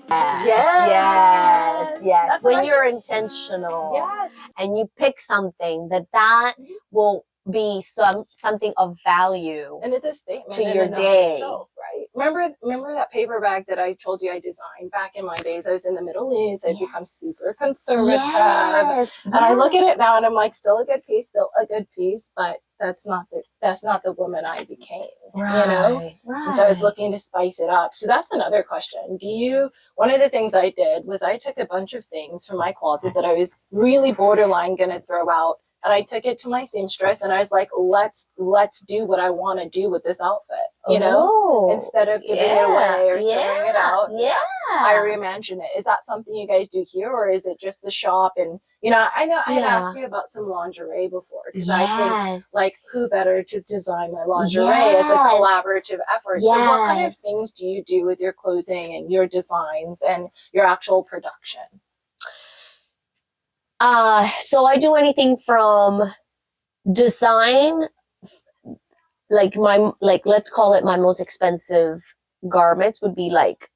Yes. That's When you're intentional, yes, and you pick something that will be something of value, and it's a statement to in your and of day. itself, right? Remember that paper bag that I told you I designed back in my days? I was in the Middle East. I'd become super conservative, and I look at it now and I'm like, still a good piece, but that's not the woman I became, Right. And so I was looking to spice it up. So that's another question. One of the things I did was I took a bunch of things from my closet that I was really borderline gonna throw out, and I took it to my seamstress and I was like, let's do what I want to do with this outfit, instead of giving it away or throwing it out. I reimagine it. Is that something you guys do here, or is it just the shop? And I know I had asked you about some lingerie before, because I think, like, who better to design my lingerie as a collaborative effort? So what kind of things do you do with your clothing and your designs and your actual production? So I do anything from design, let's call it my most expensive garments would be like,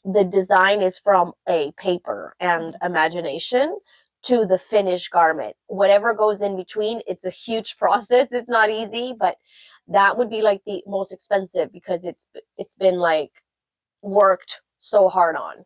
the design is from a paper and imagination to the finished garment. Whatever goes in between, it's a huge process. It's not easy, but that would be like the most expensive, because it's been like worked so hard on.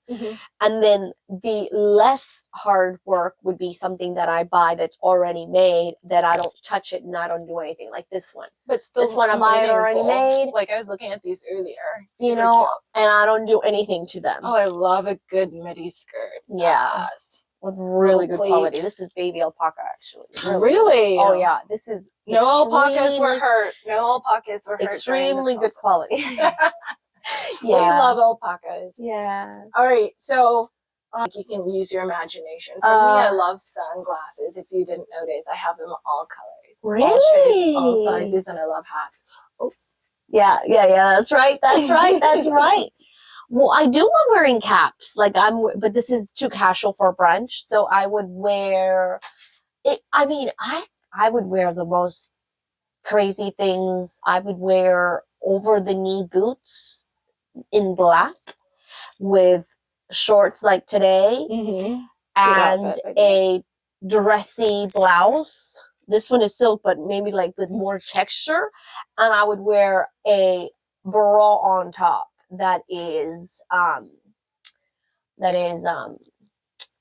And then the less hard work would be something that I buy that's already made, that I don't touch it and I don't do anything, like this one. But still, this one I buy it already made. Like, I was looking at these earlier, cute. And I don't do anything to them. Oh, I love a good midi skirt. Yes. With really good quality. This is baby alpaca, actually. Really? Oh yeah, this is no alpacas were hurt. Extremely good quality. We love alpacas. Yeah. All right, so you can use your imagination. For me, I love sunglasses. If you didn't notice, I have them all colors, all shapes, all sizes, and I love hats. Oh. Yeah. That's right. Well, I do love wearing caps. But this is too casual for brunch, so I would wear it. I mean, I would wear the most crazy things. I would wear over the knee boots in black with shorts like today, and a dressy blouse. This one is silk, but maybe like with more texture. And I would wear a bra on top that is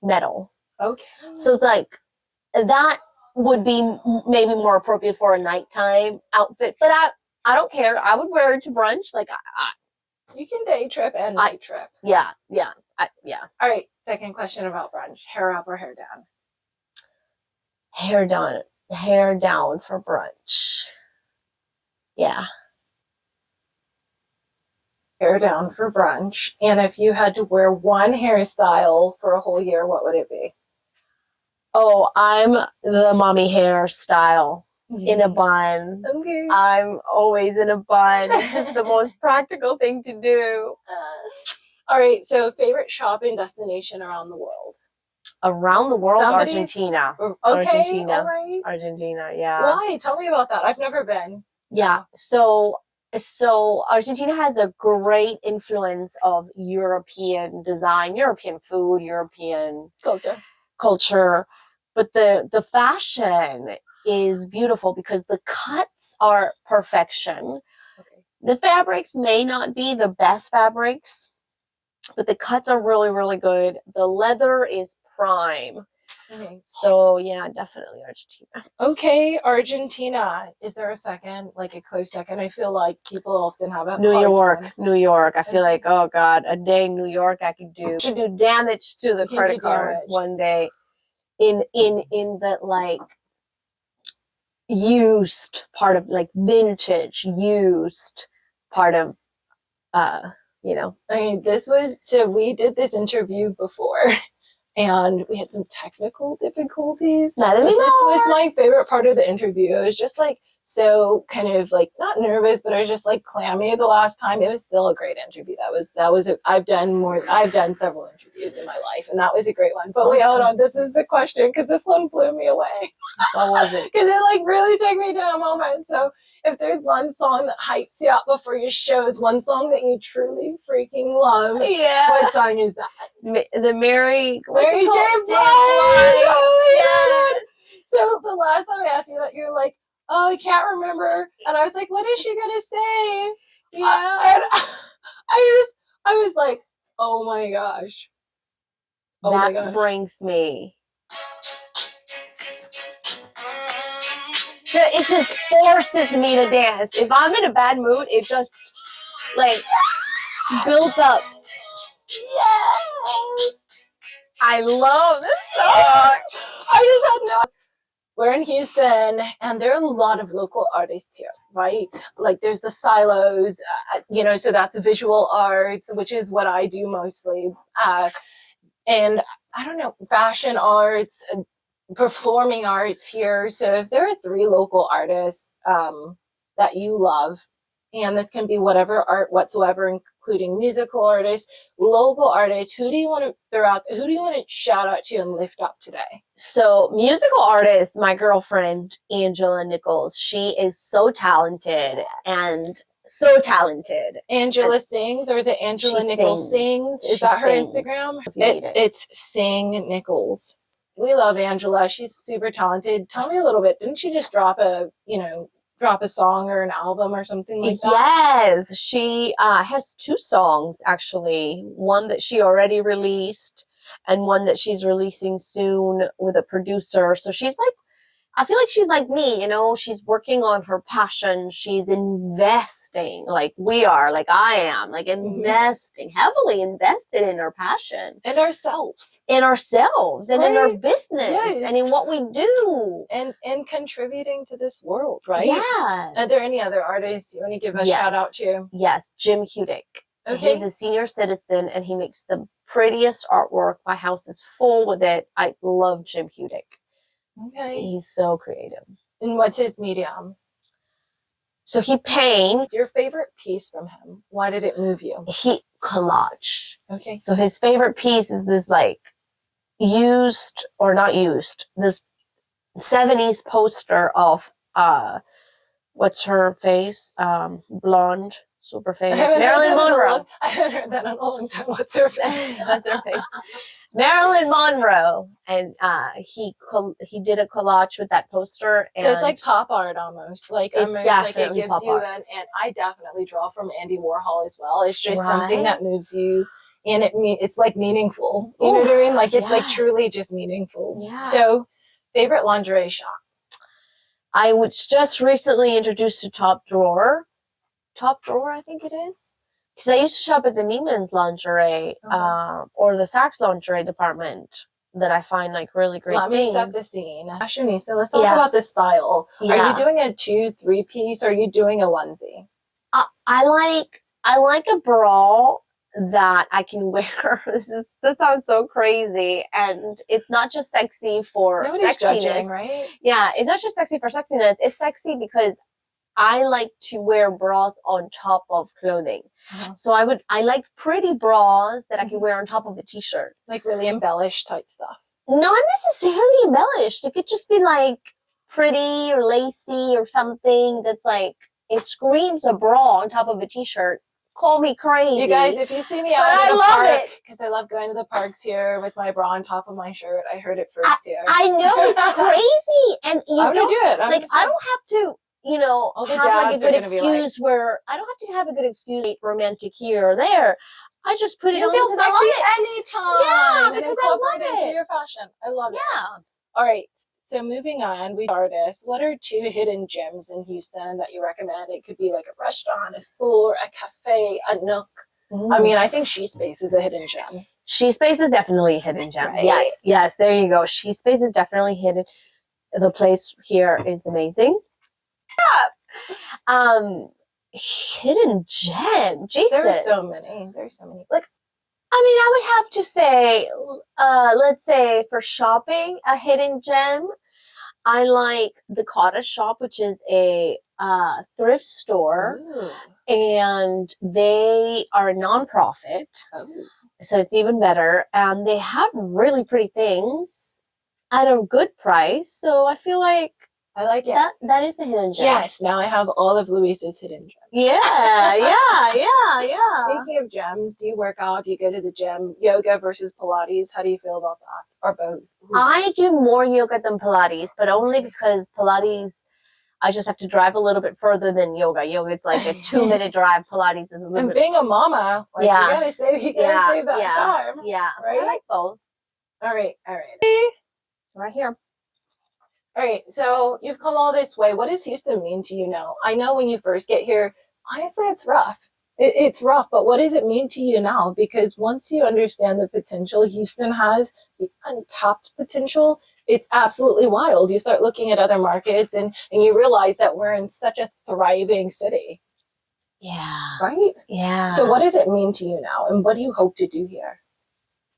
metal. Okay. So it's like, that would be maybe more appropriate for a nighttime outfit, but I don't care. I would wear it to brunch. Like, you can day trip and night trip. Yeah. All right. Second question about brunch: hair up or hair down? Hair down for brunch. Yeah. Hair down for brunch. And if you had to wear one hairstyle for a whole year, what would it be? Oh, I'm the mommy hairstyle. In a bun. Okay. I'm always in a bun. It's just the most practical thing to do. All right. So, favorite shopping destination around the world? Around the world, Argentina. Okay. Argentina. All right. Argentina. Yeah. Why? Tell me about that. I've never been. Yeah. So Argentina has a great influence of European design, European food, European culture, but the fashion is beautiful because the cuts are perfection. Okay. The fabrics may not be the best fabrics, but the cuts are really, really good. The leather is prime. Okay. So yeah, definitely Argentina. Okay, Argentina. Is there a second, like a close second? I feel like people often have a New York. I feel like, oh God, a day in New York I could do damage to the credit card one day in the like used part of, like, vintage used part of I mean, we did this interview before and we had some technical difficulties. Not anymore. This was my favorite part of the interview. It was just like so kind of like not nervous, but I was just like clammy the last time. It was still a great interview. I've done several interviews in my life, and that was a great one. But wait, hold on, this is the question, because this one blew me away. What was it? Because it like really took me to a moment. So if there's one song that hypes you up before your shows, one song that you truly freaking love, Yeah. what song is that? The Mary J. Blige. Yes. So the last time I asked you that, you're like, oh, I can't remember. And I was like, what is she going to say? Yeah. And I was like, oh my gosh. Oh my That gosh. brings me. It just forces me to dance. If I'm in a bad mood, it just like builds up. Yes. I love this song. I just had no. We're in Houston, and there are a lot of local artists here, right? Like there's the silos, so that's visual arts, which is what I do mostly. And I don't know, fashion arts, performing arts here. So if there are 3 local artists that you love, and this can be whatever art whatsoever, including musical artists, local artists, who do you want to throw out? Who do you want to shout out to and lift up today? So musical artist, my girlfriend, Angela Nichols, she is so talented and so talented. Angela sings, or is it Angela Nichols sings? Is that her Instagram? It's Sing Nichols. We love Angela. She's super talented. Tell me a little bit. Didn't she just drop a song or an album or something like that? Yes, she has 2 songs actually. One that she already released and one that she's releasing soon with a producer. So she's like, I feel like she's like me, she's working on her passion. She's investing like we are, like I am, like investing, heavily invested in her passion. And ourselves. In ourselves and in our business yes. and in what we do. And contributing to this world, right? Yeah. Are there any other artists you want to give a shout out to? Yes, Jim Hudick. Okay. He's a senior citizen and he makes the prettiest artwork. My house is full with it. I love Jim Hudick. Okay. He's so creative. And what's his medium? So he paints. Your favorite piece from him, why did it move you? Collage. Okay. So his favorite piece is this like used or not used, this 70s poster of what's her face? Blonde, super famous. Marilyn Monroe. I haven't heard that in a long time. What's her face? What's her face? Marilyn Monroe, and he did a collage with that poster. And so it's like pop art almost. Like it gives you and I definitely draw from Andy Warhol as well. It's just something that moves you, and it's like meaningful. You know what I mean? Like it's like truly just meaningful. Yeah. So, favorite lingerie shop? I was just recently introduced to Top Drawer. Top Drawer, I think it is. Because I used to shop at the Neiman's lingerie or the Saks lingerie department that I find like really great things. Let me set the scene. Fashionista, let's talk about the style. Yeah. Are you doing a 2-3 piece or are you doing a onesie? I like a bra that I can wear. This sounds so crazy, and it's not just sexy for sexiness, judging, right? Yeah, it's not just sexy for sexiness. It's sexy because I like to wear bras on top of clothing. So I like pretty bras that I can wear on top of a t-shirt. Like really embellished type stuff. Not necessarily embellished. It could just be like pretty or lacy or something that's like, it screams a bra on top of a t-shirt. Call me crazy. You guys, if you see me out in the park, because I love going to the parks here with my bra on top of my shirt. I heard it first here. I know, it's crazy. And I'm going to do it. I don't have to, have like a good excuse where I don't have to have a good excuse, romantic here or there. I just put it on because I love it anytime. Yeah, because I love it. Into your fashion. I love it. Yeah. All right. So moving on, we artists. What are 2 hidden gems in Houston that you recommend? It could be like a restaurant, a store, a cafe, a nook. I mean, I think She Space is a hidden gem. She Space is definitely a hidden gem. Right? Yes. There you go. She Space is definitely hidden. The place here is amazing. Hidden gem. Jesus. There's so many. Like, I mean, I would have to say, let's say for shopping, a hidden gem. I like the Cottage Shop, which is a thrift store, Ooh. and they are a nonprofit, Oh. so it's even better. And they have really pretty things at a good price. So I feel like I like it. that is a hidden gem. Yes, now I have all of Luisa's hidden gems. Yeah. Speaking of gems, do you work out? Do you go to the gym? Yoga versus Pilates? How do you feel about that? Or both? I do more yoga than Pilates, but only because Pilates, I just have to drive a little bit further than yoga. Yoga, it's like a 2-minute drive. Pilates is a little And bit. being a mama, like, you gotta save that time. Yeah, right? I like both. All right. Right here. All right, so you've come all this way. What does Houston mean to you now? I know when you first get here, honestly, it's rough. It's rough, but what does it mean to you now? Because once you understand the potential Houston has, the untapped potential, it's absolutely wild. You start looking at other markets and you realize that we're in such a thriving city. Yeah. Right? Yeah. So what does it mean to you now? And what do you hope to do here?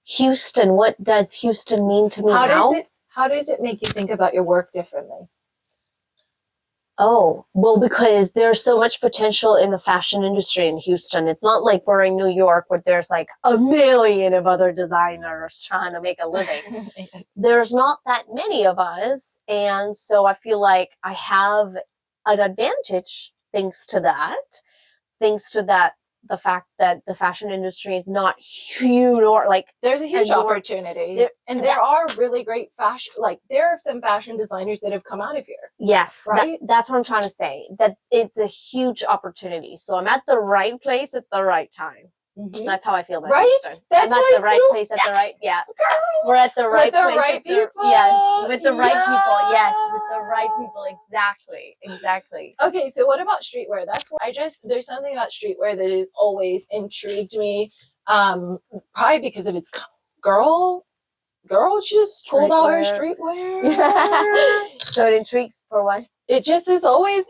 Houston, what does Houston mean to me now? How does it make you think about your work differently? Oh, well, because there's so much potential in the fashion industry in Houston. It's not like we're in New York where there's like a million of other designers trying to make a living. There's not that many of us. And so I feel like I have an advantage thanks to that. The fact that the fashion industry is not huge or like there's a huge opportunity there are really great fashion, like there are some fashion designers that have come out of here. Yes, right. That's what I'm trying to say, that it's a huge opportunity. So I'm at the right place at the right time. Mm-hmm. That's how I feel about Houston. That's I'm at the right place at the right. Yeah, we're at the right place. With the right people. Yes, with the right people. Yes, with the right people. Exactly. Okay, so what about streetwear? That's what there's something about streetwear that has always intrigued me. Probably because of its girl just pulled out her streetwear. So it intrigues for what? It's just always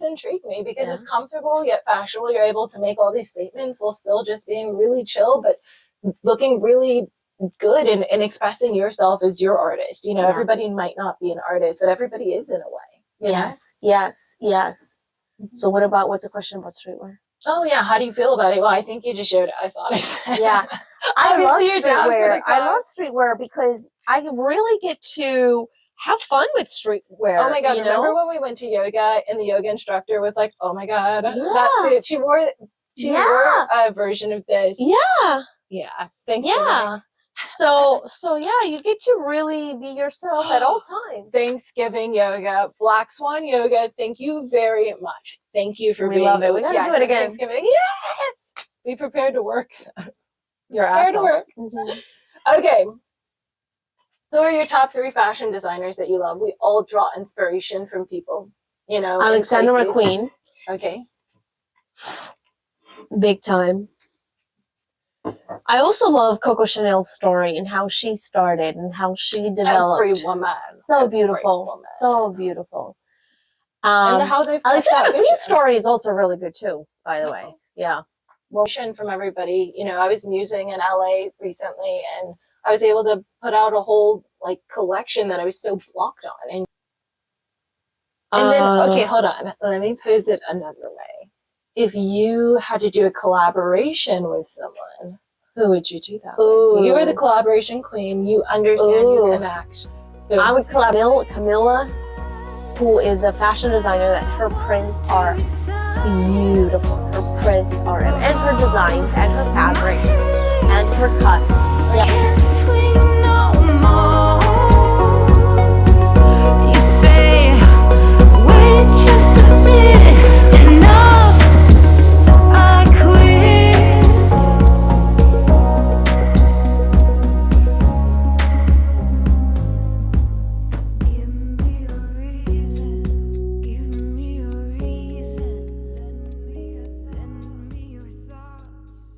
intrigued me because it's comfortable yet fashionable. You're able to make all these statements while still just being really chill, but looking really good and expressing yourself as your artist. You know, everybody might not be an artist, but everybody is in a way. Yes. Mm-hmm. So what's the question about streetwear? Oh yeah, how do you feel about it? Well, I think you just showed us, honestly. Yeah, I love streetwear. I love streetwear because I really get to have fun with streetwear. Oh my god! Remember when we went to yoga and the yoga instructor was like, "Oh my god, that suit! She wore a version of this." Yeah. Thanks. Yeah. So yeah, you get to really be yourself at all times. Thanksgiving yoga, Black Swan yoga. Thank you very much. Thank you for being. We love it. We gotta do it again. Thanksgiving. Yes. Be prepared to work. Your ass off. Mm-hmm. Okay. Who are your top 3 fashion designers that you love? We all draw inspiration from people, you know. Alexander McQueen. Okay. Big time. I also love Coco Chanel's story and how she started and how she developed. Every woman. So beautiful. So beautiful. And how they've Alexander McQueen's story is also really good too, by the way. Yeah. Well, from everybody, you know, I was musing in LA recently and I was able to put out a whole like collection that I was so blocked on. And then, okay, hold on. Let me pose it another way. If you had to do a collaboration with someone, who would you do that with? You are the collaboration queen. You understand, you connect. So I would collab Camilla, who is a fashion designer that her prints are beautiful. Her prints are, and her designs, and her fabrics, and her cuts. Yeah.